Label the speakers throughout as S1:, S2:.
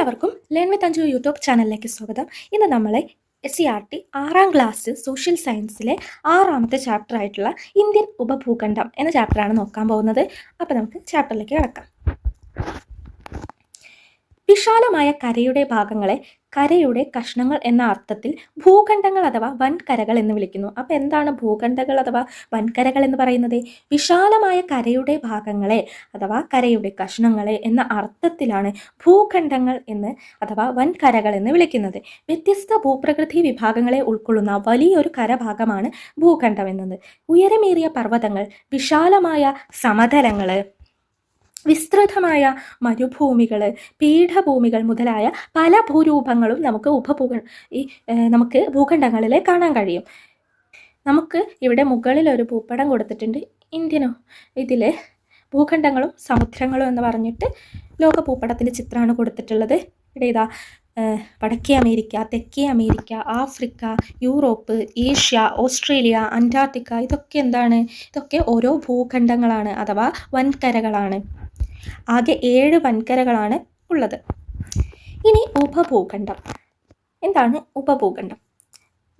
S1: എല്ലാവർക്കും learn with Anju YouTube ചാനലിലേക്ക് സ്വാഗതം. ഇന്ന് നമ്മളെ SCERT 6ാം ക്ലാസ് സോഷ്യൽ സയൻസിലെ 6ാമത്തെ ചാപ്റ്റർ ആയിട്ടുള്ള ഇന്ത്യൻ ഉപഭൂഖണ്ഡം എന്ന ചാപ്റ്ററാണ് നോക്കാൻ പോകുന്നത്. അപ്പോൾ നമുക്ക് ചാപ്റ്ററിലേക്ക് കിടക്കാം. വിശാലമായ കരയുടെ ഭാഗങ്ങളെ കരയുടെ കഷ്ണങ്ങൾ എന്ന അർത്ഥത്തിൽ ഭൂഖണ്ഡങ്ങൾ അഥവാ വൻകരകൾ എന്ന് വിളിക്കുന്നു. അപ്പോൾ എന്താണ് ഭൂഖണ്ഡങ്ങൾ അഥവാ വൻകരകൾ എന്ന് പറയുന്നത്? വിശാലമായ കരയുടെ ഭാഗങ്ങളെ അഥവാ കരയുടെ കഷ്ണങ്ങളെ എന്ന അർത്ഥത്തിലാണ് ഭൂഖണ്ഡങ്ങൾ എന്ന് അഥവാ വൻകരകൾ എന്ന് വിളിക്കുന്നത്. വ്യത്യസ്ത ഭൂപ്രകൃതി വിഭാഗങ്ങളെ ഉൾക്കൊള്ളുന്ന വലിയൊരു കരഭാഗമാണ് ഭൂഖണ്ഡം എന്നത്. ഉയരമേറിയ പർവ്വതങ്ങൾ, വിശാലമായ സമതലങ്ങൾ, വിസ്തൃതമായ മരുഭൂമികൾ, പീഠഭൂമികൾ മുതലായ പല ഭൂരൂപങ്ങളും നമുക്ക് ഭൂഖണ്ഡങ്ങളിൽ കാണാൻ കഴിയും. നമുക്ക് ഇവിടെ മുകളിൽ ഒരു ഭൂപടം കൊടുത്തിട്ടുണ്ട്. ഇതിൽ ഭൂഖണ്ഡങ്ങളും സമുദ്രങ്ങളും എന്ന് പറഞ്ഞിട്ട് ലോക ഭൂപടത്തിൻ്റെ ചിത്രമാണ് കൊടുത്തിട്ടുള്ളത്. ഇവിടെ ഇതാ വടക്കേ അമേരിക്ക, തെക്കേ America, Africa, Europe, Asia, Australia, Antarctica, ഇതൊക്കെ ഓരോ ഭൂഖണ്ഡങ്ങളാണ് അഥവാ വൻകരകളാണ്. ആകെ 7 വൻകരകളാണ് ഉള്ളത്. ഇനി ഉപഭൂഖണ്ഡം. എന്താണ് ഉപഭൂഖണ്ഡം?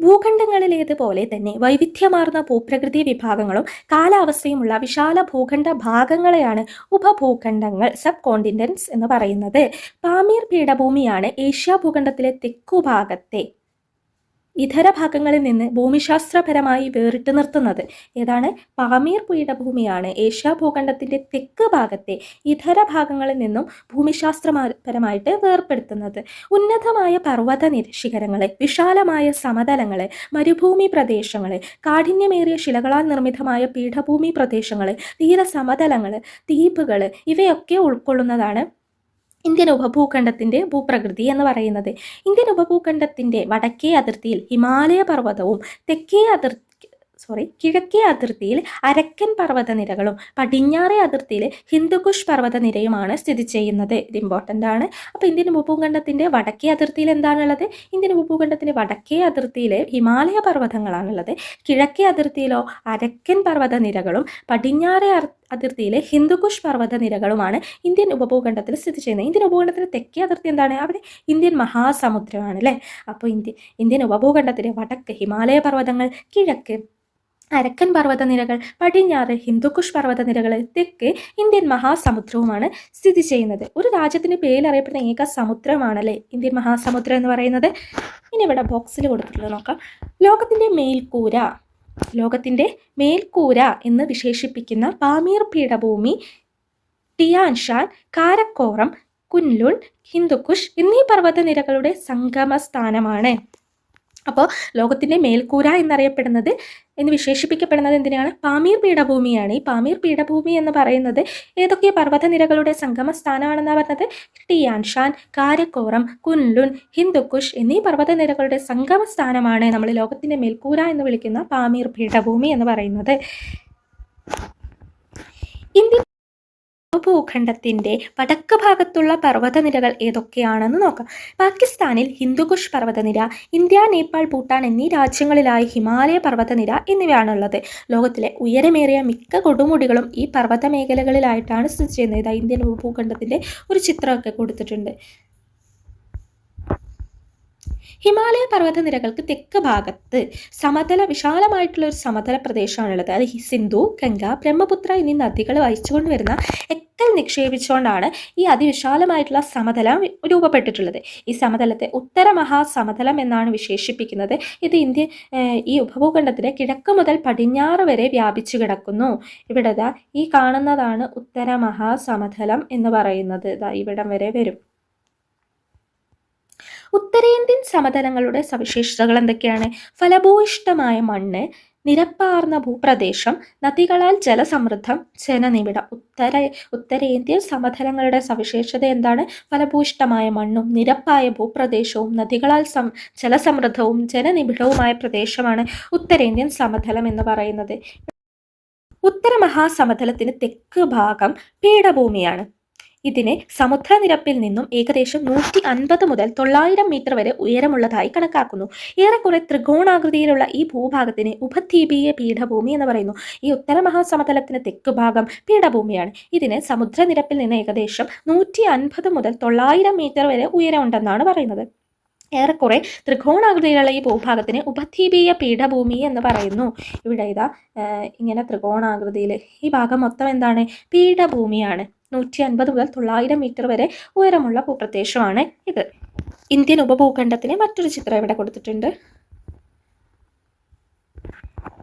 S1: ഭൂഖണ്ഡങ്ങളിലേതുപോലെ തന്നെ വൈവിധ്യമാർന്ന ഭൂപ്രകൃതി വിഭാഗങ്ങളും കാലാവസ്ഥയുമുള്ള വിശാല ഭൂഖണ്ഡ ഭാഗങ്ങളെയാണ് ഉപഭൂഖണ്ഡങ്ങൾ, സബ് കോണ്ടിനെന്റ്സ് എന്ന് പറയുന്നത്. പാമീർ പീഠഭൂമിയാണ് ഏഷ്യ ഭൂഖണ്ഡത്തിലെ തെക്കുഭാഗത്തെ ഇതര ഭാഗങ്ങളിൽ നിന്ന് ഭൂമിശാസ്ത്രപരമായി വേറിട്ട് നിർത്തുന്നത്. ഏതാണ്? പാമീർ പീഠഭൂമിയാണ് ഏഷ്യ ഭൂഖണ്ഡത്തിൻ്റെ തെക്ക് ഭാഗത്തെ ഇതര ഭാഗങ്ങളിൽ നിന്നും ഭൂമിശാസ്ത്രപരമായിട്ട് വേർപ്പെടുത്തുന്നത്. ഉന്നതമായ പർവ്വത ശിഖരങ്ങളെ, വിശാലമായ സമതലങ്ങളെ, മരുഭൂമി പ്രദേശങ്ങളെ, കാഠിന്യമേറിയ ശിലകളാൽ നിർമ്മിതമായ പീഠഭൂമി പ്രദേശങ്ങളെ, തീരസമതലങ്ങൾ, ദ്വീപുകൾ ഇവയൊക്കെ ഉൾക്കൊള്ളുന്നതാണ് ഇന്ത്യൻ ഉപഭൂഖണ്ഡത്തിൻ്റെ ഭൂപ്രകൃതി എന്ന് പറയുന്നത്. ഇന്ത്യൻ ഉപഭൂഖണ്ഡത്തിൻ്റെ വടക്കേ അതിർത്തിയിൽ ഹിമാലയ പർവ്വതവും കിഴക്കേ അതിർത്തിയിൽ അരക്കൻ പർവ്വതനിരകളും പടിഞ്ഞാറേ അതിർത്തിയിൽ ഹിന്ദുകുഷ് പർവ്വതനിരയുമാണ് സ്ഥിതി ചെയ്യുന്നത്. ഇത് ഇമ്പോർട്ടൻ്റ് ആണ്. അപ്പോൾ ഇന്ത്യൻ ഉപഭൂഖണ്ഡത്തിൻ്റെ വടക്കേ അതിർത്തിയിൽ എന്താണുള്ളത്? ഇന്ത്യൻ ഉപഭൂഖണ്ഡത്തിൻ്റെ വടക്കേ അതിർത്തിയിൽ ഹിമാലയ പർവ്വതങ്ങളാണുള്ളത്. കിഴക്കേ അതിർത്തിയിലോ അരക്കൻ പർവ്വതനിരകളും പടിഞ്ഞാറേ അതിർത്തിയിലെ ഹിന്ദുകുഷ് പർവ്വതനിരകളുമാണ് ഇന്ത്യൻ ഉപഭൂഖണ്ഡത്തിൽ സ്ഥിതി ചെയ്യുന്നത്. ഇന്ത്യൻ ഉപഭൂഖണ്ഡത്തിലെ തെക്കേ അതിർത്തി എന്താണ്? അവിടെ ഇന്ത്യൻ മഹാസമുദ്രമാണ് അല്ലേ. അപ്പോൾ ഇന്ത്യൻ ഉപഭൂഖണ്ഡത്തിലെ വടക്ക് ഹിമാലയ പർവ്വതങ്ങൾ, കിഴക്ക് അരക്കൻ പർവ്വതനിരകൾ, പടിഞ്ഞാറ് ഹിന്ദുക്കുഷ് പർവ്വതനിരകൾ, തെക്ക് ഇന്ത്യൻ മഹാസമുദ്രവുമാണ് സ്ഥിതി ചെയ്യുന്നത്. ഒരു രാജ്യത്തിൻ്റെ പേരിലറിയപ്പെടുന്ന ഏക സമുദ്രമാണല്ലേ ഇന്ത്യൻ മഹാസമുദ്രം എന്ന് പറയുന്നത്. ഇനി ഇവിടെ ബോക്സിൽ കൊടുത്തിട്ടുള്ളത് നോക്കാം. ലോകത്തിൻ്റെ മേൽക്കൂര എന്ന് വിശേഷിപ്പിക്കുന്ന പാമീർ പീഠഭൂമി, ടിയാൻഷാൻ, കാരക്കോറം, കുൻലുൺ, ഹിന്ദുക്കുഷ് എന്നീ പർവ്വതനിരകളുടെ സംഗമസ്ഥാനമാണ്. അപ്പോൾ ലോകത്തിൻ്റെ മേൽക്കൂര എന്ന് വിശേഷിപ്പിക്കപ്പെടുന്നത് എന്തിനാണ്? പാമീർ പീഠഭൂമിയാണ്. ഈ പാമീർ പീഠഭൂമി എന്ന് പറയുന്നത് ഏതൊക്കെ പർവ്വതനിരകളുടെ സംഗമ സ്ഥാനമാണെന്നാണ് പറഞ്ഞത്? ടിയാൻഷാൻ, കാരക്കോറം, കുൻലുൺ, ഹിന്ദുക്കുഷ് എന്നീ പർവ്വതനിരകളുടെ സംഗമ സ്ഥാനമാണ് നമ്മൾ ലോകത്തിൻ്റെ മേൽക്കൂര എന്ന് വിളിക്കുന്ന പാമീർ പീഠഭൂമി എന്ന് പറയുന്നത്. ഇന്ത്യൻ ഭൂഖണ്ഡത്തിൻ്റെ വടക്ക് ഭാഗത്തുള്ള പർവ്വതനിരകൾ ഏതൊക്കെയാണെന്ന് നോക്കാം. പാകിസ്ഥാനിൽ ഹിന്ദുകുഷ് പർവ്വതനിര, ഇന്ത്യ, നേപ്പാൾ, ഭൂട്ടാൻ എന്നീ രാജ്യങ്ങളിലായി ഹിമാലയ പർവ്വതനിര എന്നിവയാണുള്ളത്. ലോകത്തിലെ ഉയരമേറിയ മിക്ക കൊടുമുടികളും ഈ പർവ്വത മേഖലകളിലായിട്ടാണ് സ്ഥിതി ചെയ്യുന്നത്. ഇന്ത്യൻ ഭൂഖണ്ഡത്തിൻ്റെ ഒരു ചിത്രമൊക്കെ കൊടുത്തിട്ടുണ്ട്. ഹിമാലയ പർവ്വതനിരകൾക്ക് തെക്ക് ഭാഗത്ത് വിശാലമായിട്ടുള്ള ഒരു സമതല പ്രദേശമാണുള്ളത്. അത് സിന്ധു, ഗംഗ, ബ്രഹ്മപുത്ര എന്നീ നദികൾ വഹിച്ചുകൊണ്ട് വരുന്ന എക്കൽ നിക്ഷേപിച്ചുകൊണ്ടാണ് ഈ അതിവിശാലമായിട്ടുള്ള സമതലം രൂപപ്പെട്ടിട്ടുള്ളത്. ഈ സമതലത്തെ ഉത്തര മഹാസമതലം എന്നാണ് വിശേഷിപ്പിക്കുന്നത്. ഇത് ഈ ഉപഭൂഖണ്ഡത്തിലെ കിഴക്ക് മുതൽ പടിഞ്ഞാറ് വരെ വ്യാപിച്ചു കിടക്കുന്നു. ഇവിടെ ഈ കാണുന്നതാണ് ഉത്തര മഹാസമതലം എന്ന് പറയുന്നത്. ഇവിടം വരെ വരും. ഉത്തരേന്ത്യൻ സമതലങ്ങളുടെ സവിശേഷതകൾ എന്തൊക്കെയാണ്? ഫലഭൂയിഷ്ഠമായ മണ്ണ്, നിരപ്പാർന്ന ഭൂപ്രദേശം, നദികളാൽ ജലസമൃദ്ധം, ജനനിബിഡം. ഉത്തരേന്ത്യൻ സമതലങ്ങളുടെ സവിശേഷത എന്താണ്? ഫലഭൂയിഷ്ഠമായ മണ്ണും നിരപ്പായ ഭൂപ്രദേശവും നദികളാൽ ജലസമൃദ്ധവും ജനനിബിഡവുമായ പ്രദേശമാണ് ഉത്തരേന്ത്യൻ സമതലം എന്ന് പറയുന്നത്. ഉത്തര മഹാസമതലത്തിന് തെക്ക് ഭാഗം പീഠഭൂമിയാണ്. ഇതിന് സമുദ്രനിരപ്പിൽ നിന്നും ഏകദേശം 150 മുതൽ 900 മീറ്റർ വരെ ഉയരമുള്ളതായി കണക്കാക്കുന്നു. ഏറെക്കുറെ ത്രികോണാകൃതിയിലുള്ള ഈ ഭൂഭാഗത്തിന് ഉപദ്വീപീയ പീഠഭൂമി എന്ന് പറയുന്നു. ഈ ഉത്തര മഹാസമതലത്തിന് തെക്ക് ഭാഗം പീഠഭൂമിയാണ്. ഇതിന് സമുദ്രനിരപ്പിൽ നിന്ന് ഏകദേശം 150 മുതൽ 900 മീറ്റർ വരെ ഉയരമുണ്ടെന്നാണ് പറയുന്നത്. ഏറെക്കുറെ ത്രികോണാകൃതിയിലുള്ള ഈ ഭൂഭാഗത്തിന് ഉപദ്വീപീയ പീഠഭൂമി എന്ന് പറയുന്നു. ഇവിടെ ഇതാ ഇങ്ങനെ ത്രികോണാകൃതിയിൽ ഈ ഭാഗം മൊത്തം എന്താണ്? പീഠഭൂമിയാണ്. 150 മുതൽ 900 മീറ്റർ വരെ ഉയരമുള്ള ഭൂപ്രദേശമാണ് ഇത്. ഇന്ത്യൻ ഉപഭൂഖണ്ഡത്തിന് മറ്റൊരു ചിത്രം ഇവിടെ കൊടുത്തിട്ടുണ്ട്.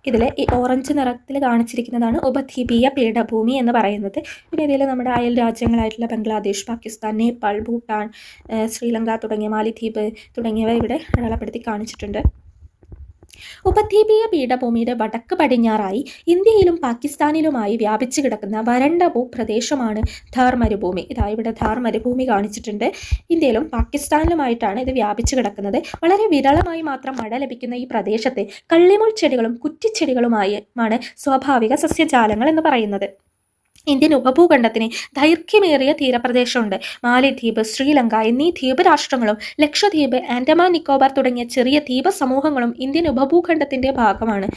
S1: ഇതിൽ ഈ ഓറഞ്ച് നിറത്തിൽ കാണിച്ചിരിക്കുന്നതാണ് ഉപദ്വീപീയ പീഠഭൂമി എന്ന് പറയുന്നത്. പിന്നെ ഇതിൽ നമ്മുടെ അയൽ രാജ്യങ്ങളായിട്ടുള്ള ബംഗ്ലാദേശ്, പാകിസ്ഥാൻ, നേപ്പാൾ, ഭൂട്ടാൻ, ശ്രീലങ്ക തുടങ്ങിയ മാലിദ്വീപ് തുടങ്ങിയവ ഇവിടെ അടയാളപ്പെടുത്തി കാണിച്ചിട്ടുണ്ട്. ഉപദ്വീപീയ പീഠഭൂമിയുടെ വടക്ക് പടിഞ്ഞാറായി ഇന്ത്യയിലും പാകിസ്ഥാനിലുമായി വ്യാപിച്ചു കിടക്കുന്ന വരണ്ട ഭൂപ്രദേശമാണ് ഥാർ മരുഭൂമി. ഇതാ ഇവിടെ ഥാർ മരുഭൂമി കാണിച്ചിട്ടുണ്ട്. ഇന്ത്യയിലും പാകിസ്ഥാനിലുമായിട്ടാണ് ഇത് വ്യാപിച്ചു കിടക്കുന്നത്. വളരെ വിരളമായി മാത്രം മഴ ലഭിക്കുന്ന ഈ പ്രദേശത്തെ കള്ളിമുൾ ചെടികളും കുറ്റിച്ചെടികളുമായാണ് സ്വാഭാവിക സസ്യജാലങ്ങൾ എന്ന് പറയുന്നത്. ഇന്ത്യൻ ഉപഭൂഖണ്ഡത്തിന് ദൈർഘ്യമേറിയ തീരപ്രദേശമുണ്ട്. മാലിദ്വീപ്, ശ്രീലങ്ക എന്നീ ദ്വീപ് രാഷ്ട്രങ്ങളും ലക്ഷദ്വീപ്, ആൻഡമാൻ നിക്കോബാർ തുടങ്ങിയ ചെറിയ ദ്വീപ സമൂഹങ്ങളും ഇന്ത്യൻ ഉപഭൂഖണ്ഡത്തിന്റെ ഭാഗമാണ്.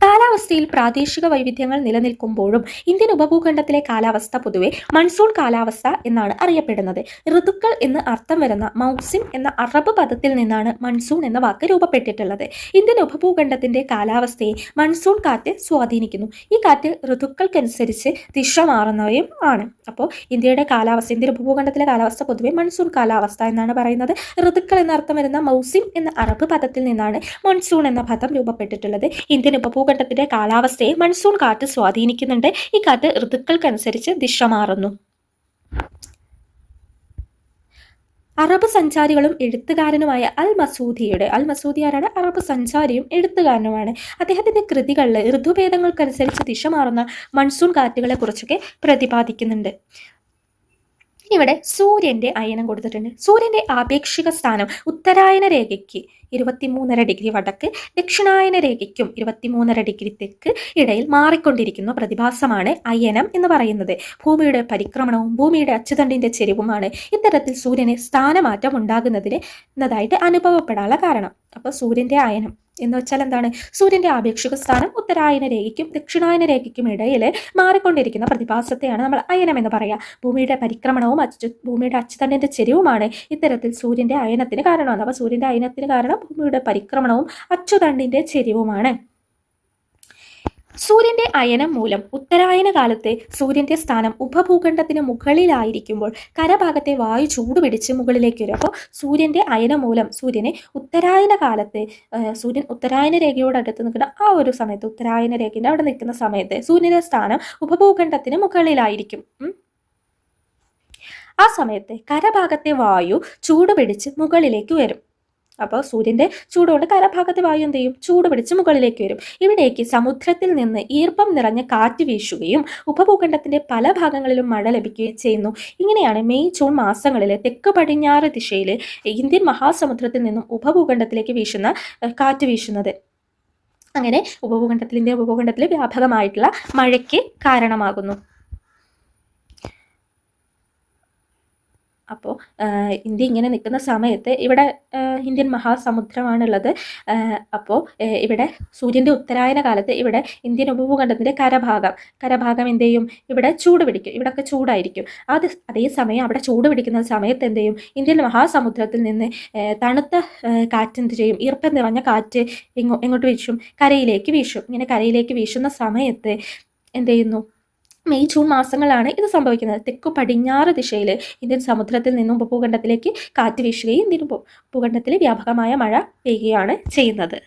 S1: കാലാവസ്ഥയിൽ പ്രാദേശിക വൈവിധ്യങ്ങൾ നിലനിൽക്കുമ്പോഴും ഇന്ത്യൻ ഉപഭൂഖണ്ഡത്തിലെ കാലാവസ്ഥ പൊതുവെ മൺസൂൺ കാലാവസ്ഥ എന്നാണ് അറിയപ്പെടുന്നത്. ഋതുക്കൾ എന്ന് അർത്ഥം വരുന്ന മൗസിം എന്ന അറബ് പദത്തിൽ നിന്നാണ് മൺസൂൺ എന്ന വാക്ക് രൂപപ്പെട്ടിട്ടുള്ളത്. ഇന്ത്യൻ ഉപഭൂഖണ്ഡത്തിന്റെ കാലാവസ്ഥയെ മൺസൂൺ കാറ്റ് സ്വാധീനിക്കുന്നു. ഈ കാറ്റ് ഋതുക്കൾക്കനുസരിച്ച് ദിശ മാറുന്നവയും ആണ്. അപ്പോൾ ഇന്ത്യയുടെ കാലാവസ്ഥ, ഇന്ത്യൻ ഉപഭൂഖണ്ഡത്തിലെ കാലാവസ്ഥ പൊതുവെ മൺസൂൺ കാലാവസ്ഥ എന്നാണ് പറയുന്നത്. ഋതുക്കൾ എന്നർത്ഥം വരുന്ന മൗസിം എന്ന അറബ് പദത്തിൽ നിന്നാണ് മൺസൂൺ എന്ന പദം രൂപപ്പെട്ടിട്ടുള്ളത്. ഇന്ത്യൻ ഉപഭൂഖണ്ഡത്തിന്റെ കാലാവസ്ഥയെ മൺസൂൺ കാറ്റ് സ്വാധീനിക്കുന്നുണ്ട്. ഈ കാറ്റ് ഋതുക്കൾക്കനുസരിച്ച് ദിശ മാറുന്നു. അറബ് സഞ്ചാരികളും എഴുത്തുകാരനുമായ അൽ മസൂദി ആരാണ്? അറബ് സഞ്ചാരിയും എഴുത്തുകാരനുമാണ്. അദ്ദേഹത്തിന്റെ കൃതികളിൽ ഋതുഭേദങ്ങൾക്കനുസരിച്ച് ദിശ മാറുന്ന മൺസൂൺ കാറ്റുകളെ കുറിച്ചൊക്കെ പ്രതിപാദിക്കുന്നുണ്ട്. ഇവിടെ സൂര്യന്റെ അയനം കൊടുത്തിട്ടുണ്ട്. സൂര്യന്റെ ആപേക്ഷിക സ്ഥാനം ഉത്തരായന രേഖയ്ക്ക് 23.5 ഡിഗ്രി വടക്ക്, ദക്ഷിണായന രേഖയ്ക്കും 23.5 ഡിഗ്രി തെക്ക് ഇടയിൽ മാറിക്കൊണ്ടിരിക്കുന്ന പ്രതിഭാസമാണ് അയനം എന്ന് പറയുന്നത്. ഭൂമിയുടെ പരിക്രമണവും ഭൂമിയുടെ അച്ചുതണ്ടിന്റെ ചെരിവുമാണ് ഇത്തരത്തിൽ സൂര്യന് സ്ഥാനമാറ്റം ഉണ്ടാകുന്നതായിട്ട് അനുഭവപ്പെടാനുള്ള കാരണം. അപ്പോൾ സൂര്യന്റെ അയനം എന്ന് വെച്ചാൽ എന്താണ്? സൂര്യന്റെ ആപേക്ഷിക സ്ഥാനം ഉത്തരായന രേഖയ്ക്കും ദക്ഷിണായന രേഖയ്ക്കും ഇടയിൽ മാറിക്കൊണ്ടിരിക്കുന്ന പ്രതിഭാസത്തെയാണ് നമ്മൾ അയനം എന്ന് പറയുക. ഭൂമിയുടെ പരിക്രമണവും ഭൂമിയുടെ അച്ചുതണ്ടിന്റെ ചെരിവുമാണ് ഇത്തരത്തിൽ സൂര്യന്റെ അയനത്തിന് കാരണമാണ്. അപ്പോൾ സൂര്യന്റെ അയനത്തിന് കാരണം ഭൂമിയുടെ പരിക്രമണവും അച്ചുതണ്ടിന്റെ ചെരിവുമാണ്. സൂര്യന്റെ അയനം മൂലം ഉത്തരായന കാലത്തെ സൂര്യന്റെ സ്ഥാനം ഉപഭൂഖണ്ഡത്തിന് മുകളിലായിരിക്കുമ്പോൾ കരഭാഗത്തെ വായു ചൂടുപിടിച്ച് മുകളിലേക്ക് വരും. അപ്പോൾ സൂര്യന്റെ അയനം മൂലം സൂര്യന് ഉത്തരായന കാലത്ത് സൂര്യൻ ഉത്തരായന രേഖയോട് അടുത്ത് നിൽക്കുന്ന ആ ഒരു സമയത്ത്, ഉത്തരായന രേഖയുടെ അവിടെ നിൽക്കുന്ന സമയത്ത് സൂര്യന്റെ സ്ഥാനം ഉപഭൂഖണ്ഡത്തിന് മുകളിലായിരിക്കും. ആ സമയത്ത് കരഭാഗത്തെ വായു ചൂടുപിടിച്ച് മുകളിലേക്ക് വരും. അപ്പോൾ സൂര്യന്റെ ചൂടുകൊണ്ട് കരഭാഗത്തെ വായു എന്ത് ചെയ്യും? ചൂട് പിടിച്ച് മുകളിലേക്ക് വരും. ഇവിടേക്ക് സമുദ്രത്തിൽ നിന്ന് ഈർപ്പം നിറഞ്ഞ കാറ്റ് വീശുകയും ഉപഭൂഖണ്ഡത്തിന്റെ പല ഭാഗങ്ങളിലും മഴ ലഭിക്കുകയും ചെയ്യുന്നു. ഇങ്ങനെയാണ് മെയ് ജൂൺ മാസങ്ങളിൽ തെക്ക് പടിഞ്ഞാറ് ദിശയിൽ ഇന്ത്യൻ മഹാസമുദ്രത്തിൽ നിന്നും ഉപഭൂഖണ്ഡത്തിലേക്ക് കാറ്റ് വീശുന്നത്. അങ്ങനെ ഉപഭൂഖണ്ഡത്തിൽ വ്യാപകമായിട്ടുള്ള മഴയ്ക്ക് കാരണമാകുന്നു. അപ്പോൾ ഇന്ത്യ ഇങ്ങനെ നിൽക്കുന്ന സമയത്ത് ഇവിടെ ഇന്ത്യൻ മഹാസമുദ്രമാണുള്ളത്. അപ്പോൾ ഇവിടെ സൂര്യൻ്റെ ഉത്തരായന കാലത്ത് ഇവിടെ ഇന്ത്യൻ ഉപഭൂഖണ്ഡത്തിൻ്റെ കരഭാഗം എന്ത് ചെയ്യും? ഇവിടെ ചൂട് പിടിക്കും. ഇവിടെയൊക്കെ ചൂടായിരിക്കും. അതേസമയം അവിടെ ചൂട് പിടിക്കുന്ന സമയത്ത് എന്ത് ചെയ്യും? ഇന്ത്യൻ മഹാസമുദ്രത്തിൽ നിന്ന് തണുത്ത കാറ്റ് എന്ത് ചെയ്യും? ഈർപ്പം നിറഞ്ഞ കാറ്റ് എങ്ങോട്ട് വീശും? കരയിലേക്ക് വീശും. ഇങ്ങനെ കരയിലേക്ക് വീശുന്ന സമയത്ത് എന്ത് ചെയ്യുന്നു? മെയ് ജൂൺ മാസങ്ങളാണ് ഇത് സംഭവിക്കുന്നത്. തെക്കു പടിഞ്ഞാറ് ദിശയിൽ ഇന്ത്യൻ സമുദ്രത്തിൽ നിന്നും ഉപഭൂഖണ്ഡത്തിലേക്ക് കാറ്റ് വീശുകയും ഇന്ത്യൻ ഉപഭൂഖണ്ഡത്തിൽ വ്യാപകമായ മഴ പെയ്യുകയാണ് ചെയ്യുന്നത്.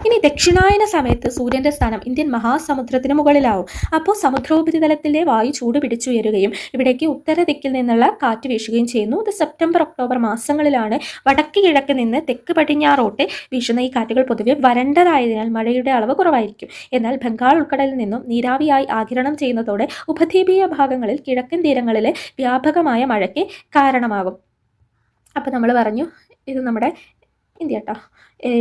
S1: ഇനി ദക്ഷിണായന സമയത്ത് സൂര്യന്റെ സ്ഥാനം ഇന്ത്യൻ മഹാസമുദ്രത്തിന് മുകളിലാവും. അപ്പോൾ സമുദ്രോപരിതലത്തിലെ വായു ചൂട് പിടിച്ചുയരുകയും ഇവിടേക്ക് ഉത്തര ദിക്കിൽ നിന്നുള്ള കാറ്റ് വീശുകയും ചെയ്യുന്നു. ഇത് സെപ്റ്റംബർ ഒക്ടോബർ മാസങ്ങളിലാണ്. വടക്ക് കിഴക്ക് നിന്ന് തെക്ക് പടിഞ്ഞാറോട്ട് വീശുന്ന ഈ കാറ്റുകൾ പൊതുവെ വരണ്ടതായതിനാൽ മഴയുടെ അളവ് കുറവായിരിക്കും. എന്നാൽ ബംഗാൾ ഉൾക്കടലിൽ നിന്നും നീരാവിയായി ആഗിരണം ചെയ്യുന്നതോടെ ഉപദ്വീപീയ ഭാഗങ്ങളിൽ കിഴക്കൻ തീരങ്ങളിലെ വ്യാപകമായ മഴയ്ക്ക് കാരണമാകും. അപ്പോൾ നമ്മൾ പറഞ്ഞു ഇത് നമ്മുടെ ഇന്ത്യ കേട്ടോ.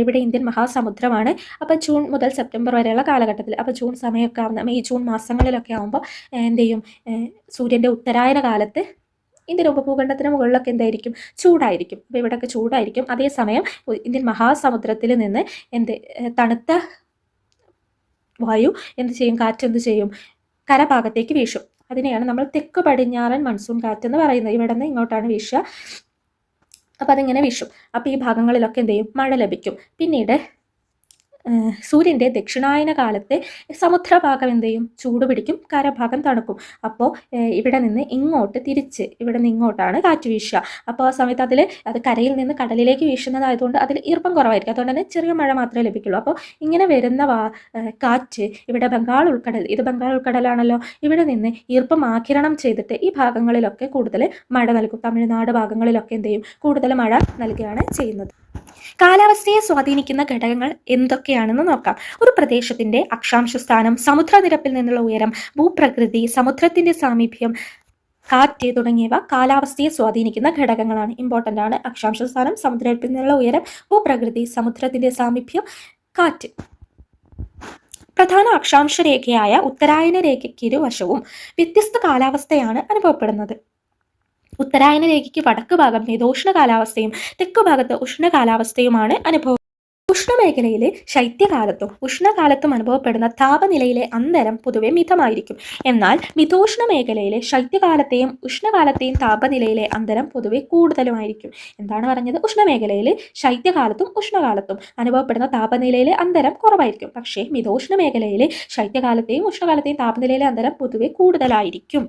S1: ഇവിടെ ഇന്ത്യൻ മഹാസമുദ്രമാണ്. അപ്പോൾ ജൂൺ മുതൽ സെപ്റ്റംബർ വരെയുള്ള കാലഘട്ടത്തിൽ, അപ്പോൾ ജൂൺ സമയമൊക്കെ ആവുന്ന മെയ് ജൂൺ മാസങ്ങളിലൊക്കെ ആകുമ്പോൾ എന്ത് ചെയ്യും, സൂര്യൻ്റെ ഉത്തരായന കാലത്ത് ഇന്ത്യൻ ഉപഭൂഖണ്ഡത്തിന് മുകളിലൊക്കെ എന്തായിരിക്കും, ചൂടായിരിക്കും. അപ്പോൾ ഇവിടെയൊക്കെ ചൂടായിരിക്കും. അതേസമയം ഇന്ത്യൻ മഹാസമുദ്രത്തിൽ നിന്ന് തണുത്ത വായു എന്ത് ചെയ്യും, കാറ്റ് എന്ത് ചെയ്യും, കരഭാഗത്തേക്ക് വീശും. അതിനെയാണ് നമ്മൾ തെക്ക് പടിഞ്ഞാറൻ മൺസൂൺ കാറ്റ് എന്ന് പറയുന്നത്. ഇവിടെ നിന്ന് ഇങ്ങോട്ടാണ് വീശുക. അപ്പോൾ അതിങ്ങനെ വീശും. അപ്പോൾ ഈ ഭാഗങ്ങളിലൊക്കെ എന്ത് ചെയ്യും, മഴ ലഭിക്കും. പിന്നീട് സൂര്യൻ്റെ ദക്ഷിണായന കാലത്തെ സമുദ്രഭാഗം എന്ത് ചെയ്യും, ചൂട് പിടിക്കും, കരഭാഗം തണുക്കും. അപ്പോൾ ഇവിടെ നിന്ന് ഇങ്ങോട്ട് തിരിച്ച് ഇവിടെ നിന്ന് ഇങ്ങോട്ടാണ് കാറ്റ് വീശുക. അപ്പോൾ ആ സമയത്ത് അത് കരയിൽ നിന്ന് കടലിലേക്ക് വീശുന്നതായതുകൊണ്ട് അതിൽ ഈർപ്പം കുറവായിരിക്കും. അതുകൊണ്ട് തന്നെ ചെറിയ മഴ മാത്രമേ ലഭിക്കുള്ളൂ. അപ്പോൾ ഇങ്ങനെ വരുന്ന കാറ്റ് ഇവിടെ ബംഗാൾ ഉൾക്കടൽ, ഇത് ബംഗാൾ ഉൾക്കടലാണല്ലോ, ഇവിടെ നിന്ന് ഈർപ്പം ആകിരണം ചെയ്തിട്ട് ഈ ഭാഗങ്ങളിലൊക്കെ കൂടുതൽ മഴ നൽകും. തമിഴ്നാട് ഭാഗങ്ങളിലൊക്കെ എന്ത് ചെയ്യും, കൂടുതൽ മഴ നൽകുകയാണ് ചെയ്യുന്നത്. കാലാവസ്ഥയെ സ്വാധീനിക്കുന്ന ഘടകങ്ങൾ എന്തൊക്കെയാണെന്ന് നോക്കാം. ഒരു പ്രദേശത്തിന്റെ അക്ഷാംശ സ്ഥാനം, സമുദ്രനിരപ്പിൽ നിന്നുള്ള ഉയരം, ഭൂപ്രകൃതി, സമുദ്രത്തിന്റെ സാമീപ്യം, കാറ്റ് തുടങ്ങിയവ കാലാവസ്ഥയെ സ്വാധീനിക്കുന്ന ഘടകങ്ങളാണ്. ഇമ്പോർട്ടൻ്റ് ആണ്. അക്ഷാംശ സ്ഥാനം, സമുദ്രനിരപ്പിൽ നിന്നുള്ള ഉയരം, ഭൂപ്രകൃതി, സമുദ്രത്തിന്റെ സാമീപ്യം, കാറ്റ്. പ്രധാന അക്ഷാംശ രേഖയായ ഉത്തരായന രേഖയ്ക്ക് ഇരുവശവും വ്യത്യസ്ത കാലാവസ്ഥയാണ് അനുഭവപ്പെടുന്നത്. ഉത്തരായന രേഖയ്ക്ക് വടക്ക് ഭാഗം മിതോഷ്ണ കാലാവസ്ഥയും തെക്ക് ഭാഗത്ത് ഉഷ്ണകാലാവസ്ഥയുമാണ് അനുഭവം. ഉഷ്ണമേഖലയിലെ ശൈത്യകാലത്തും ഉഷ്ണകാലത്തും അനുഭവപ്പെടുന്ന താപനിലയിലെ അന്തരം പൊതുവെ മിതമായിരിക്കും. എന്നാൽ മിതോഷ്ണ മേഖലയിലെ ശൈത്യകാലത്തെയും ഉഷ്ണകാലത്തെയും താപനിലയിലെ അന്തരം പൊതുവെ കൂടുതലുമായിരിക്കും. എന്താണ് പറഞ്ഞത്? ഉഷ്ണമേഖലയിലെ ശൈത്യകാലത്തും ഉഷ്ണകാലത്തും അനുഭവപ്പെടുന്ന താപനിലയിലെ അന്തരം കുറവായിരിക്കും. പക്ഷേ മിതോഷ്ണ മേഖലയിലെ ശൈത്യകാലത്തെയും ഉഷ്ണകാലത്തെയും താപനിലയിലെ അന്തരം പൊതുവെ കൂടുതലായിരിക്കും.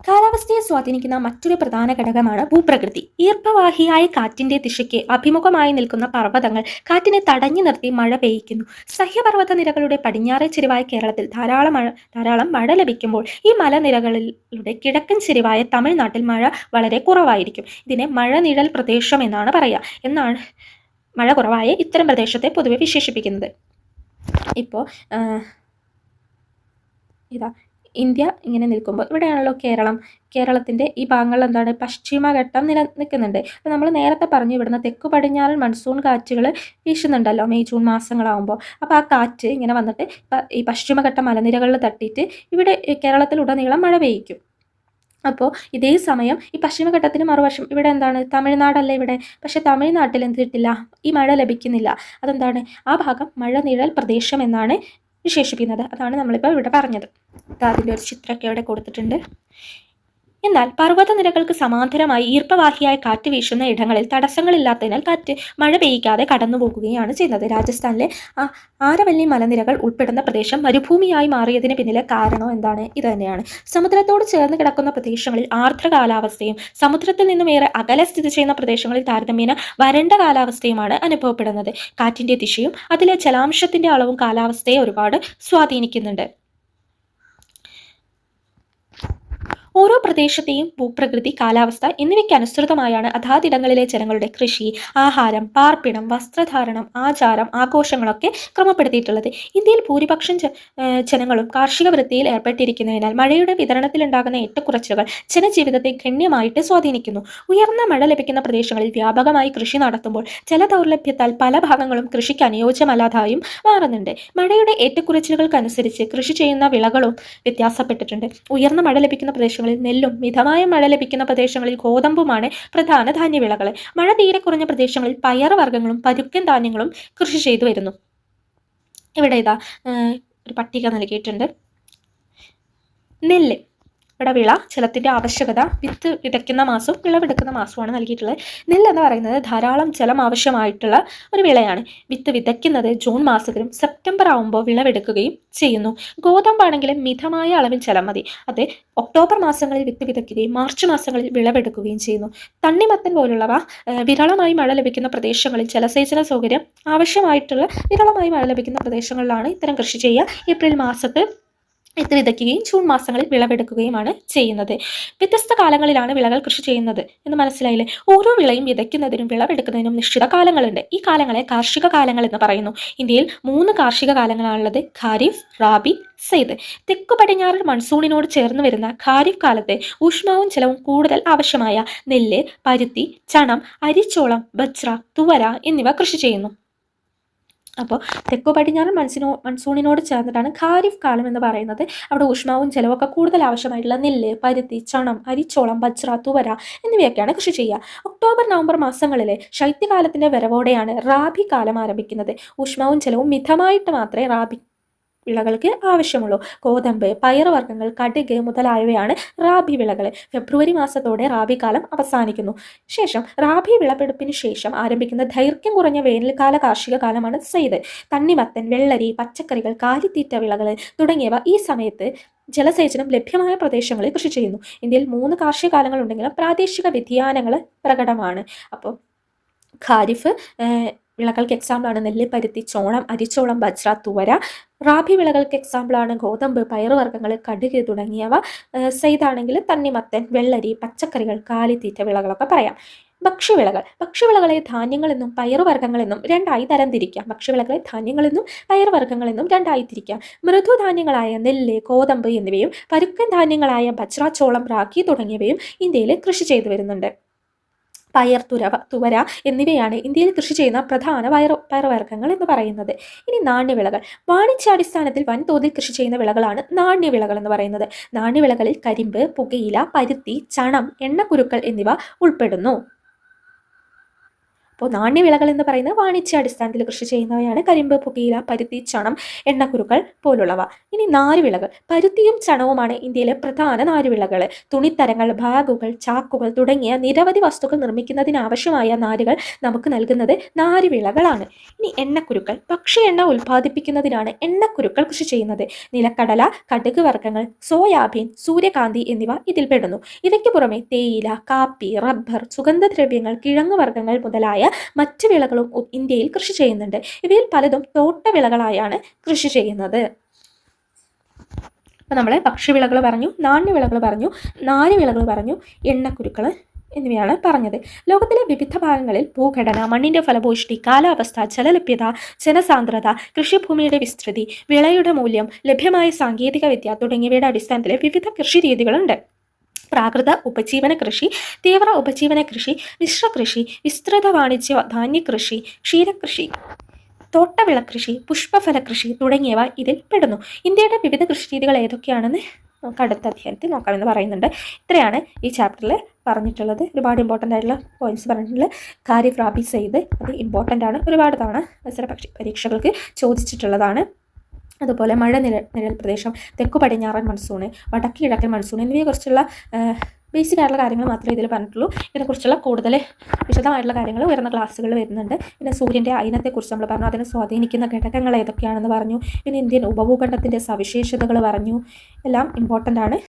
S1: കാലാവസ്ഥയെ സ്വാധീനിക്കുന്ന മറ്റൊരു പ്രധാന ഘടകമാണ് ഭൂപ്രകൃതി. ഈർപ്പവാഹിയായ കാറ്റിന്റെ ദിശയ്ക്ക് അഭിമുഖമായി നിൽക്കുന്ന പർവ്വതങ്ങൾ കാറ്റിനെ തടഞ്ഞു നിർത്തി മഴ പെയ്യിക്കുന്നു. സഹ്യപർവ്വത നിരകളുടെ പടിഞ്ഞാറേ ചെരിവായ കേരളത്തിൽ ധാരാളം മഴ ലഭിക്കുമ്പോൾ ഈ മലനിരകളിലൂടെ കിഴക്കൻ ചെരിവായ തമിഴ്നാട്ടിൽ മഴ വളരെ കുറവായിരിക്കും. ഇതിനെ മഴനിഴൽ പ്രദേശം എന്നാണ് പറയുക. എന്നാണ് മഴ കുറവായ ഇത്തരം പ്രദേശത്തെ പൊതുവെ വിശേഷിപ്പിക്കുന്നത്. ഇപ്പോൾ ഇതാ ഇന്ത്യ ഇങ്ങനെ നിൽക്കുമ്പോൾ ഇവിടെയാണല്ലോ കേരളത്തിൻ്റെ ഈ ഭാഗങ്ങളിൽ എന്താണ്, പശ്ചിമഘട്ടം നിൽക്കുന്നുണ്ട്. അപ്പോൾ നമ്മൾ നേരത്തെ പറഞ്ഞു ഇവിടുന്ന് തെക്ക് പടിഞ്ഞാറൻ മൺസൂൺ കാറ്റുകൾ വീശുന്നുണ്ടല്ലോ മെയ് ജൂൺ മാസങ്ങളാകുമ്പോൾ. അപ്പോൾ ആ കാറ്റ് ഇങ്ങനെ വന്നിട്ട് ഈ പശ്ചിമഘട്ട മലനിരകളിൽ തട്ടിയിട്ട് ഇവിടെ കേരളത്തിലുടനീളം മഴ പെയ്യിക്കും. അപ്പോൾ ഇതേ സമയം ഈ പശ്ചിമഘട്ടത്തിന് മറുവശം ഇവിടെ എന്താണ്, തമിഴ്നാടല്ലേ ഇവിടെ. പക്ഷേ തമിഴ്നാട്ടിൽ എന്ത് കിട്ടില്ല, ഈ മഴ ലഭിക്കുന്നില്ല. അതെന്താണ്, ആ ഭാഗം മഴ നിഴൽ പ്രദേശം എന്നാണ് വിശേഷിപ്പിക്കുന്നത്. അതാണ് നമ്മളിപ്പോൾ ഇവിടെ പറഞ്ഞത്. അതിൻ്റെ ഒരു ചിത്രമൊക്കെ ഇവിടെ കൊടുത്തിട്ടുണ്ട്. എന്നാൽ പർവ്വതനിരകൾക്ക് സമാന്തരമായി ഈർപ്പവാഹിയായ കാറ്റ് വീശുന്ന ഇടങ്ങളിൽ തടസ്സങ്ങളില്ലാത്തതിനാൽ കാറ്റ് മഴ പെയ്യിക്കാതെ കടന്നു പോകുകയാണ് ചെയ്യുന്നത്. രാജസ്ഥാനിലെ ആരവല്ലി മലനിരകൾ ഉൾപ്പെടുന്ന പ്രദേശം മരുഭൂമിയായി മാറിയതിന് പിന്നിലെ കാരണം എന്താണ്? ഇത് തന്നെയാണ്. സമുദ്രത്തോട് ചേർന്ന് കിടക്കുന്ന പ്രദേശങ്ങളിൽ ആർദ്ര കാലാവസ്ഥയും സമുദ്രത്തിൽ നിന്നും ഏറെ അകലെ സ്ഥിതി ചെയ്യുന്ന പ്രദേശങ്ങളിൽ താരതമ്യേന വരണ്ട കാലാവസ്ഥയുമാണ് അനുഭവപ്പെടുന്നത്. കാറ്റിന്റെ ദിശയും അതിലെ ജലാംശത്തിന്റെ അളവും കാലാവസ്ഥയെ ഒരുപാട് സ്വാധീനിക്കുന്നുണ്ട്. ഓരോ പ്രദേശത്തെയും ഭൂപ്രകൃതി, കാലാവസ്ഥ എന്നിവയ്ക്ക് അനുസൃതമായാണ് അതാതിടങ്ങളിലെ ജനങ്ങളുടെ കൃഷി, ആഹാരം, പാർപ്പിടം, വസ്ത്രധാരണം, ആചാരം, ആഘോഷങ്ങളൊക്കെ ക്രമപ്പെടുത്തിയിട്ടുള്ളത്. ഇന്ത്യയിൽ ഭൂരിപക്ഷം ജനങ്ങളും കാർഷിക വൃത്തിയിൽ ഏർപ്പെട്ടിരിക്കുന്നതിനാൽ മഴയുടെ വിതരണത്തിലുണ്ടാകുന്ന ഏറ്റക്കുറച്ചിലുകൾ ജനജീവിതത്തെ ഗണ്യമായിട്ട് സ്വാധീനിക്കുന്നു. ഉയർന്ന മഴ ലഭിക്കുന്ന പ്രദേശങ്ങളിൽ വ്യാപകമായി കൃഷി നടത്തുമ്പോൾ ജലദൗർലഭ്യത്താൽ പല ഭാഗങ്ങളും കൃഷിക്ക് അനുയോജ്യമല്ലാതായും മാറുന്നുണ്ട്. മഴയുടെ ഏറ്റക്കുറച്ചിലുകൾക്കനുസരിച്ച് കൃഷി ചെയ്യുന്ന വിളകളും വ്യത്യാസപ്പെട്ടിട്ടുണ്ട്. ഉയർന്ന മഴ ലഭിക്കുന്ന പ്രദേശങ്ങളിൽ നെല്ലും, മിതമായ മഴ ലഭിക്കുന്ന പ്രദേശങ്ങളിൽ ഗോതമ്പുമാണ് പ്രധാന ധാന്യവിളകൾ. മഴ തീരെ കുറഞ്ഞ പ്രദേശങ്ങളിൽ പയറുവർഗ്ഗങ്ങളും പരുക്കൻ ധാന്യങ്ങളും കൃഷി ചെയ്തു വരുന്നു. ഇവിടെ ഇതാ ഒരു പട്ടിക നൽകിയിട്ടുണ്ട്. നെല്ല് ഇവിടെ വിള, ജലത്തിൻ്റെ ആവശ്യകത, വിത്ത് വിതയ്ക്കുന്ന മാസവും വിളവെടുക്കുന്ന മാസവുമാണ് നൽകിയിട്ടുള്ളത്. നെല്ല് എന്ന് പറയുന്നത് ധാരാളം ജലം ആവശ്യമായിട്ടുള്ള ഒരു വിളയാണ്. വിത്ത് വിതയ്ക്കുന്നത് ജൂൺ മാസത്തിലും സെപ്റ്റംബർ ആകുമ്പോൾ വിളവെടുക്കുകയും ചെയ്യുന്നു. ഗോതമ്പാണെങ്കിൽ മിതമായ അളവിൽ ജലം മതി. അത് ഒക്ടോബർ മാസങ്ങളിൽ വിത്ത് വിതയ്ക്കുകയും മാർച്ച് മാസങ്ങളിൽ വിളവെടുക്കുകയും ചെയ്യുന്നു. തണ്ണിമത്തൻ പോലുള്ളവ വിരളമായി മഴ ലഭിക്കുന്ന പ്രദേശങ്ങളിൽ ജലസേചന സൗകര്യം ആവശ്യമായിട്ടുള്ള വിരളമായി മഴ ലഭിക്കുന്ന പ്രദേശങ്ങളിലാണ് ഇത്തരം കൃഷി ചെയ്യുക. ഏപ്രിൽ മാസത്തിൽ വിതയ്ക്കുകയും ജൂൺ മാസങ്ങളിൽ വിളവെടുക്കുകയുമാണ് ചെയ്യുന്നത്. വ്യത്യസ്ത കാലങ്ങളിലാണ് വിളകൾ കൃഷി ചെയ്യുന്നത് എന്ന് മനസ്സിലായില്ലേ? ഓരോ വിളയും വിതയ്ക്കുന്നതിനും വിളവെടുക്കുന്നതിനും നിശ്ചിത കാലങ്ങളുണ്ട്. ഈ കാലങ്ങളെ കാർഷിക കാലങ്ങൾ എന്ന് പറയുന്നു. ഇന്ത്യയിൽ 3 കാർഷിക കാലങ്ങളാണുള്ളത്: ഖാരിഫ്, റാബി, സെയ്ദ്. തെക്കു പടിഞ്ഞാറൻ മൺസൂണിനോട് ചേർന്ന് വരുന്ന ഖാരിഫ് കാലത്ത് ഊഷ്മാവും ജലവും കൂടുതൽ ആവശ്യമായ നെല്ല്, പരുത്തി, ചണം, അരിച്ചോളം, ബജ്റ, തുവര എന്നിവ കൃഷി ചെയ്യുന്നു. അപ്പോൾ തെക്കു പടിഞ്ഞാറൻ മൺസൂണിനോട് ചേർന്നിട്ടാണ് ഖാരിഫ് കാലം എന്ന് പറയുന്നത്. അവിടെ ഊഷ്മാവും ജലമൊക്കെ കൂടുതൽ ആവശ്യമായിട്ടുള്ള നെല്ല്, പരുത്തി, ചണം, അരിച്ചോളം, ബജ്റ, തുവര എന്നിവയൊക്കെയാണ് കൃഷി ചെയ്യുക. ഒക്ടോബർ നവംബർ മാസങ്ങളിലെ ശൈത്യകാലത്തിൻ്റെ വരവോടെയാണ് റാബി കാലം ആരംഭിക്കുന്നത്. ഊഷ്മാവും ജലവും മിതമായിട്ട് മാത്രമേ റാബി വിളകൾക്ക് ആവശ്യമുള്ളൂ. ഗോതമ്പ്, പയറുവർഗ്ഗങ്ങൾ, കടുക് മുതലായവയാണ് റാബി വിളകൾ. ഫെബ്രുവരി മാസത്തോടെ റാബി കാലം അവസാനിക്കുന്നു. ശേഷം റാബി വിളവെടുപ്പിന് ശേഷം ആരംഭിക്കുന്ന ദൈർഘ്യം കുറഞ്ഞ വേനൽക്കാല കാർഷിക കാലമാണ് സെയ്ദ്. തണ്ണിമത്തൻ, വെള്ളരി, പച്ചക്കറികൾ, കാലിത്തീറ്റ വിളകൾ തുടങ്ങിയവ ഈ സമയത്ത് ജലസേചനം ലഭ്യമായ പ്രദേശങ്ങളിൽ കൃഷി ചെയ്യുന്നു. ഇന്ത്യയിൽ 3 കാർഷിക കാലങ്ങൾ ഉണ്ടെങ്കിലും പ്രാദേശിക വ്യതിയാനങ്ങൾ പ്രകടമാണ്. അപ്പോൾ ഖാരിഫ് വിളകൾക്ക് എക്സാമ്പിളാണ് നെല്ല്, പരുത്തി, ചോളം, അരിച്ചോളം, ബജ്റ, തുവര. റാബി വിളകൾക്ക് എക്സാമ്പിളാണ് ഗോതമ്പ്, പയറുവർഗ്ഗങ്ങൾ, കടുക് തുടങ്ങിയവ. സെയ്താണെങ്കിൽ തണ്ണിമത്തൻ, വെള്ളരി, പച്ചക്കറികൾ, കാലിത്തീറ്റ വിളകളൊക്കെ പറയാം. ഭക്ഷ്യവിളകളെ ധാന്യങ്ങളെന്നും പയറുവർഗ്ഗങ്ങളെന്നും രണ്ടായി തരംതിരിക്കാം. ഭക്ഷ്യവിളകളെ ധാന്യങ്ങളെന്നും പയറുവർഗ്ഗങ്ങളെന്നും രണ്ടായി തിരിക്കാം. മൃദുധാന്യങ്ങളായ നെല്ല്, ഗോതമ്പ് എന്നിവയും പരുക്കൻ ധാന്യങ്ങളായ ബജ്റ, ചോളം, റാഗി തുടങ്ങിയവയും ഇന്ത്യയിൽ കൃഷി ചെയ്തു വരുന്നുണ്ട്. പയർ, തുവര എന്നിവയാണ് ഇന്ത്യയിൽ കൃഷി ചെയ്യുന്ന പ്രധാന പയറുവർഗ്ഗങ്ങൾ എന്ന് പറയുന്നത്. ഇനി നാണ്യവിളകൾ. വാണിജ്യാടിസ്ഥാനത്തിൽ വൻതോതിൽ കൃഷി ചെയ്യുന്ന വിളകളാണ് നാണ്യവിളകൾ എന്ന് പറയുന്നത്. നാണ്യവിളകളിൽ കരിമ്പ്, പുകയില, പരുത്തി, ചണം, എണ്ണക്കുരുക്കൾ എന്നിവ ഉൾപ്പെടുന്നു. അപ്പോൾ നാണ്യവിളകൾ എന്ന് പറയുന്നത് വാണിജ്യാടിസ്ഥാനത്തിൽ കൃഷി ചെയ്യുന്നവയാണ് കരിമ്പ്, പുകയില, പരുത്തി, ചണം, എണ്ണക്കുരുക്കൾ പോലുള്ളവ. ഇനി നാരുവിളകൾ. പരുത്തിയും ചണവുമാണ് ഇന്ത്യയിലെ പ്രധാന നാരുവിളകൾ. തുണിത്തരങ്ങൾ, ബാഗുകൾ, ചാക്കുകൾ തുടങ്ങിയ നിരവധി വസ്തുക്കൾ നിർമ്മിക്കുന്നതിന് ആവശ്യമായ നാരുകൾ നമുക്ക് നൽകുന്നത് നാരുവിളകളാണ്. ഇനി എണ്ണക്കുരുക്കൾ. ഭക്ഷ്യ എണ്ണ ഉൽപ്പാദിപ്പിക്കുന്നതിനാണ് എണ്ണക്കുരുക്കൾ കൃഷി ചെയ്യുന്നത്. നിലക്കടല, കടുക് വർഗ്ഗങ്ങൾ, സോയാബീൻ, സൂര്യകാന്തി എന്നിവ ഇതിൽപ്പെടുന്നു. ഇവയ്ക്ക് പുറമെ തേയില, കാപ്പി, റബ്ബർ, സുഗന്ധദ്രവ്യങ്ങൾ, കിഴങ്ങുവർഗ്ഗങ്ങൾ മുതലായ മറ്റ് വിളകളും ഇന്ത്യയിൽ കൃഷി ചെയ്യുന്നുണ്ട്. ഇവയിൽ പലതും തോട്ടവിളകളായാണ് കൃഷി ചെയ്യുന്നത്. അപ്പോൾ നമ്മൾ ഭക്ഷ്യവിളകൾ പറഞ്ഞു, നാണ്യവിളകൾ പറഞ്ഞു, നാരുവിളകൾ പറഞ്ഞു, എണ്ണക്കുരുക്കൾ എന്നിവയാണ് പറഞ്ഞത്. ലോകത്തിലെ വിവിധ ഭാഗങ്ങളിൽ ഭൂഘടന, മണ്ണിൻ്റെ ഫലഭൂഷ്ടി, കാലാവസ്ഥ, ജലലഭ്യത, ജനസാന്ദ്രത, കൃഷിഭൂമിയുടെ വിസ്തൃതി, വിളയുടെ മൂല്യം, ലഭ്യമായ സാങ്കേതിക വിദ്യ തുടങ്ങിയവയുടെ അടിസ്ഥാനത്തിൽ വിവിധ കൃഷി രീതികളുണ്ട്. പ്രാകൃത ഉപജീവന കൃഷി, തീവ്ര ഉപജീവന കൃഷി, മിശ്രകൃഷി, വിസ്തൃത വാണിജ്യ ധാന്യകൃഷി, ക്ഷീരകൃഷി, തോട്ടവിളകൃഷി, പുഷ്പഫലകൃഷി തുടങ്ങിയവ ഇതിൽ പെടുന്നു. ഇന്ത്യയുടെ വിവിധ കൃഷി രീതികൾ ഏതൊക്കെയാണെന്ന് നമുക്ക് അടുത്ത അധ്യായത്തിൽ നോക്കാമെന്ന് പറയുന്നുണ്ട്. ഇത്രയാണ് ഈ ചാപ്റ്ററിൽ പറഞ്ഞിട്ടുള്ളത്. ഒരുപാട് ഇമ്പോർട്ടൻ്റ് ആയിട്ടുള്ള പോയിന്റ്സ് പറഞ്ഞിട്ടുള്ളത്. ഖാരിഫ്, റാബി, സെയ്ദ് അത് ഇമ്പോർട്ടൻ്റ് ആണ്. ഒരുപാട് തവണ പരീക്ഷകൾക്ക് ചോദിച്ചിട്ടുള്ളതാണ്. അതുപോലെ നിഴൽ പ്രദേശം, തെക്കു പടിഞ്ഞാറൻ മൺസൂണ്, വടക്ക് കിഴക്കൻ മൺസൂൺ എന്നിവയെക്കുറിച്ചുള്ള ബേസിക് ആയിട്ടുള്ള കാര്യങ്ങൾ മാത്രമേ ഇതിൽ പറഞ്ഞിട്ടുള്ളൂ. ഇതിനെക്കുറിച്ചുള്ള കൂടുതൽ വിശദമായിട്ടുള്ള കാര്യങ്ങൾ ഉയർന്ന ക്ലാസ്സുകൾ വരുന്നുണ്ട്. പിന്നെ സൂര്യൻ്റെ അയനത്തെക്കുറിച്ച് നമ്മൾ പറഞ്ഞു, അതിനെ സ്വാധീനിക്കുന്ന ഘടകങ്ങൾ ഏതൊക്കെയാണെന്ന് പറഞ്ഞു. പിന്നെ ഇന്ത്യൻ ഉപഭൂഖണ്ഡത്തിൻ്റെ സവിശേഷതകൾ പറഞ്ഞു. എല്ലാം ഇമ്പോർട്ടൻ്റ് ആണ്.